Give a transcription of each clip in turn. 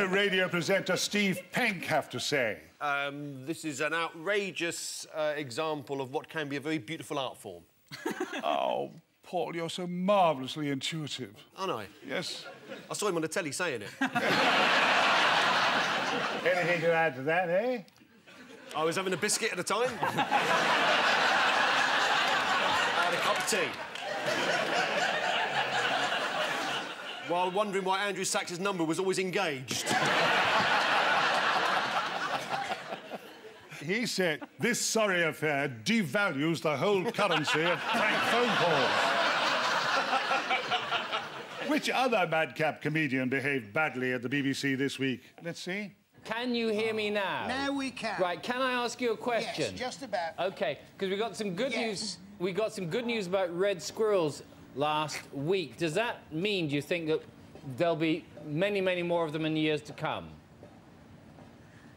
radio presenter Steve Penk have to say? This is an outrageous example of what can be a very beautiful art form. Oh, Paul, you're so marvellously intuitive. Aren't I? Yes. I saw him on the telly saying it. Anything to add to that, eh? I was having a biscuit at the time. I had a cup of tea. While wondering why Andrew Sachs's number was always engaged. He said this sorry affair devalues the whole currency of prank phone calls. Which other madcap comedian behaved badly at the BBC this week? Let's see. Can you hear me now? Now we can. Right, can I ask you a question? Yes, just about. OK, because we got some good news. We got some good news about red squirrels last week. Does that mean, do you think, that there'll be many, many more of them in the years to come?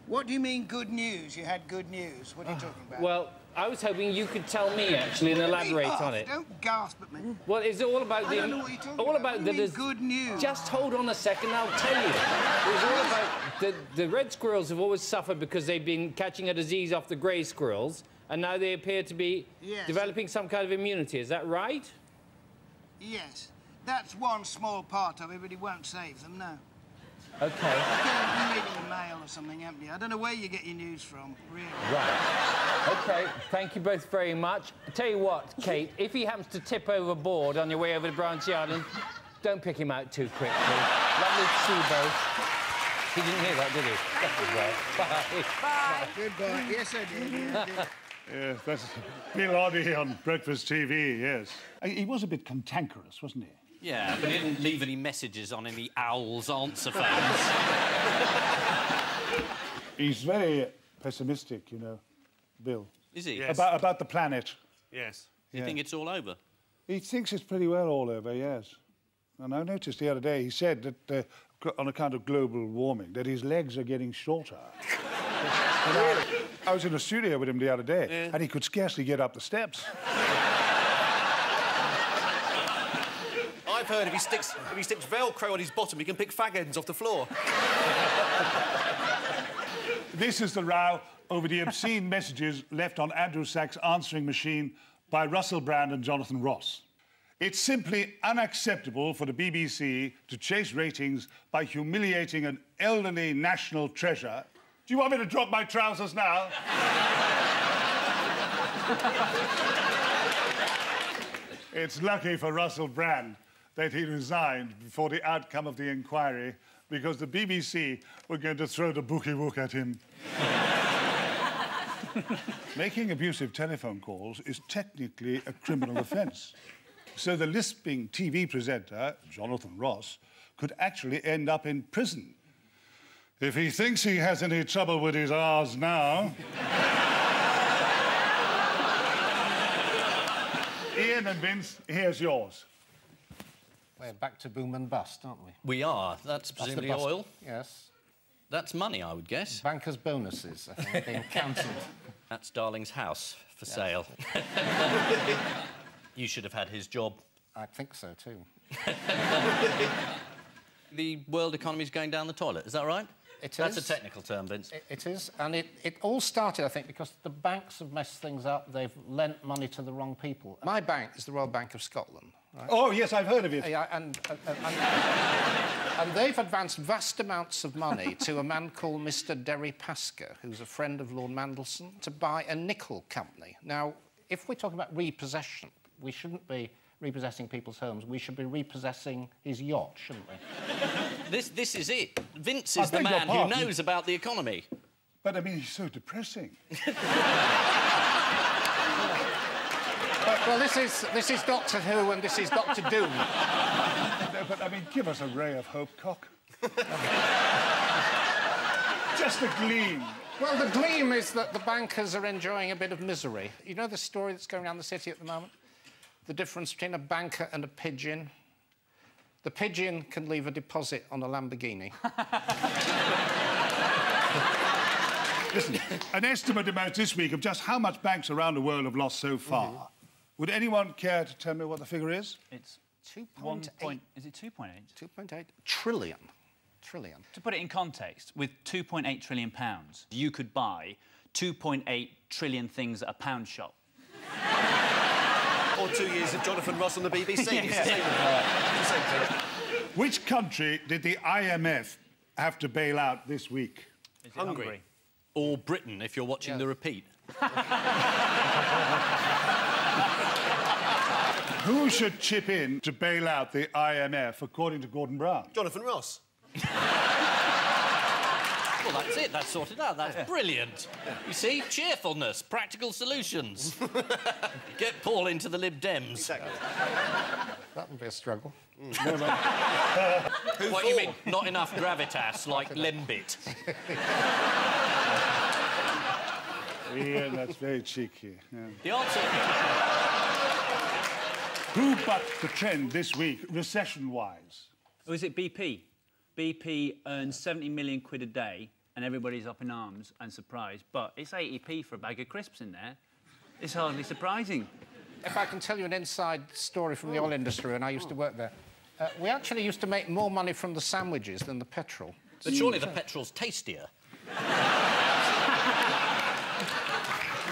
What do you mean, good news? You had good news. What are you talking about? Well, I was hoping you could tell me, actually, and elaborate on it. Don't gasp at me. Well, it's all about I don't know what you're talking all about. about What do you mean, good news? Just hold on a second, I'll tell you. It's all about the red squirrels have always suffered because they've been catching a disease off the grey squirrels, and now they appear to be developing some kind of immunity. Is that right? Yes. That's one small part of it, but it won't save them, no. OK. You've been reading the Mail or something, haven't you? I don't know where you get your news from, really. Right. OK, thank you both very much. I tell you what, Kate, if he happens to tip overboard on your way over to Branchy Island, don't pick him out too quickly. Lovely to see you both. He didn't hear that, did he? Bye. Goodbye. Yes, I did. Yeah, I did. Yes, that's Bill Oddie on Breakfast TV, yes. He was a bit cantankerous, wasn't he? Yeah, but he didn't leave any messages on any Owl's answer phones. He's very pessimistic, you know, Bill. Is he? Yes. About the planet. Yes. You think it's all over? He thinks it's pretty well all over, yes. And I noticed the other day he said that on account of global warming, that his legs are getting shorter. I was in a studio with him the other day, and he could scarcely get up the steps. I've heard if he sticks Velcro on his bottom, he can pick fag ends off the floor. This is the row over the obscene messages left on Andrew Sachs' answering machine by Russell Brand and Jonathan Ross. It's simply unacceptable for the BBC to chase ratings by humiliating an elderly national treasure. Do you want me to drop my trousers now? It's lucky for Russell Brand that he resigned before the outcome of the inquiry, because the BBC were going to throw the bookie wook at him. Making abusive telephone calls is technically a criminal offence. So the lisping TV presenter, Jonathan Ross, could actually end up in prison. If he thinks he has any trouble with his R's now... Ian and Vince, here's yours. We're back to boom and bust, aren't we? We are. That's presumably the bust. oil. Yes. That's money, I would guess. Bankers' bonuses, I think, being counted. That's Darling's house for sale. You should have had his job. I think so, too. The world economy's going down the toilet, is that right? It That's is. a technical term, Vince. It is, and it all started, I think, because the banks have messed things up. They've lent money to the wrong people. My bank is the Royal Bank of Scotland, right? Oh, yes, I've heard of it. Yeah, and they've advanced vast amounts of money to a man called Mr. Deripaska, who's a friend of Lord Mandelson, to buy a nickel company. Now, if we're talking about repossession, we shouldn't be repossessing people's homes. We should be repossessing his yacht, shouldn't we? This is it. Vince is the man who knows about the economy. But, I mean, he's so depressing. Well, this is Doctor Who and this is Doctor Doom. No, but, I mean, give us a ray of hope, Cock. Just a gleam. Well, the gleam is that the bankers are enjoying a bit of misery. You know the story that's going around the city at the moment? The difference between a banker and a pigeon? The pigeon can leave a deposit on a Lamborghini. Listen, an estimate about this week of just how much banks around the world have lost so far. Would anyone care to tell me what the figure is? It's 2.8. Is it 2.8? 2.8 trillion. trillion. To put it in context, with £2.8 trillion, you could buy 2.8 trillion things at a pound shop. Or 2 years of Jonathan Ross on the BBC. It's the same, it's the same thing. Which country did the IMF have to bail out this week? Is it Hungary? Or Britain, if you're watching the repeat. Who should chip in to bail out the IMF, according to Gordon Brown? Jonathan Ross. Well, that's it. That's sorted out. That's brilliant. You see, cheerfulness, practical solutions. Get Paul into the Lib Dems. Exactly. That would be a struggle. What, you mean, not enough gravitas, like Lembit? Yeah, that's very cheeky. Yeah. The answer... Who bucked the trend this week, recession-wise? Or is it BP? BP earns 70 million quid a day and everybody's up in arms and surprised, but it's 80p for a bag of crisps in there. It's hardly surprising. If I can tell you an inside story from the oil industry, and I used to work there, we actually used to make more money from the sandwiches than the petrol. But surely the petrol's tastier.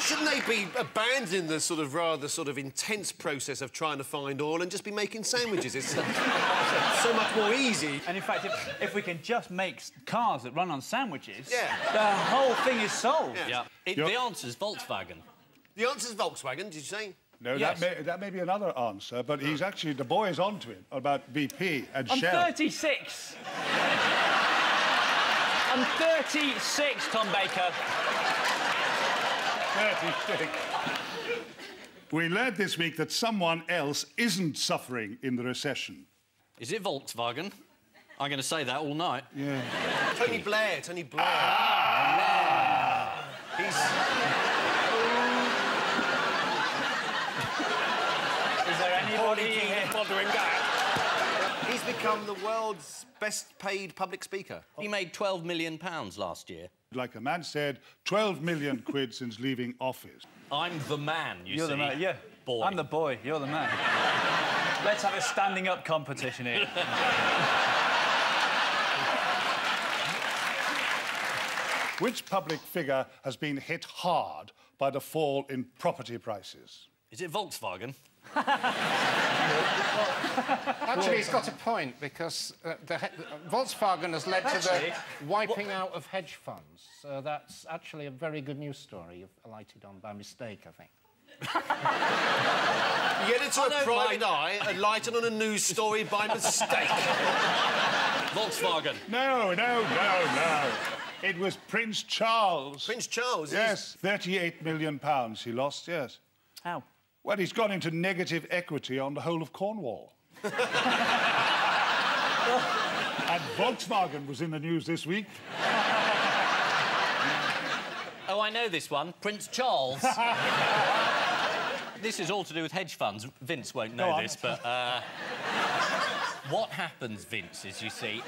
Shouldn't they be abandoning the rather intense process of trying to find oil and just be making sandwiches? It's so much more easy. And in fact, if we can just make cars that run on sandwiches, the whole thing is solved. Yeah. The answer's Volkswagen. The answer's Volkswagen, did you say? No, yes. that may be another answer, but he's actually... The boy is onto it about BP and Shell. I'm 36. I'm 36, Tom Baker. 36. We learned this week that someone else isn't suffering in the recession. Is it Volkswagen? I'm going to say that all night. Yeah. Tony Blair. He's... Is there anybody bothering that? He's become the world's best-paid public speaker. He made £12 million last year. Like a man said, 12 million quid since leaving office. I'm the man, You're see. the man, yeah. Boy. I'm the boy, you're the man. Let's have a standing-up competition here. Which public figure has been hit hard by the fall in property prices? Is it Volkswagen? Actually, he's got a point, because Volkswagen has led to the wiping out of hedge funds. So that's actually a very good news story you've alighted on by mistake, I think. The editor of Private Eye alighted on a news story by mistake. Volkswagen. No. It was Prince Charles. Prince Charles? Yes, £38 million he lost, yes. How? Well, he's gone into negative equity on the whole of Cornwall. And Volkswagen was in the news this week. Oh, I know this one. Prince Charles. This is all to do with hedge funds. Vince won't know this, but... What happens, Vince, is, you see,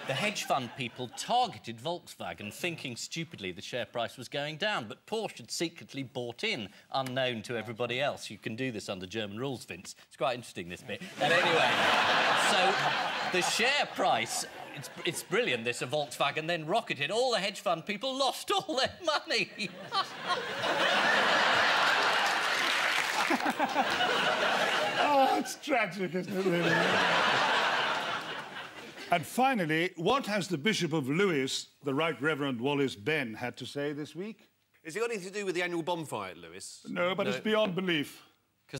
the hedge fund people targeted Volkswagen, thinking stupidly the share price was going down, but Porsche had secretly bought in, unknown to everybody else. You can do this under German rules, Vince. It's quite interesting, this bit. And anyway, so the share price... It's brilliant, this, of Volkswagen, then rocketed. All the hedge fund people lost all their money. Oh, it's tragic, isn't it, really? And finally, what has the Bishop of Lewes, the Right Reverend Wallace Benn, had to say this week? Has it got anything to do with the annual bonfire at Lewes? No, but it's beyond belief.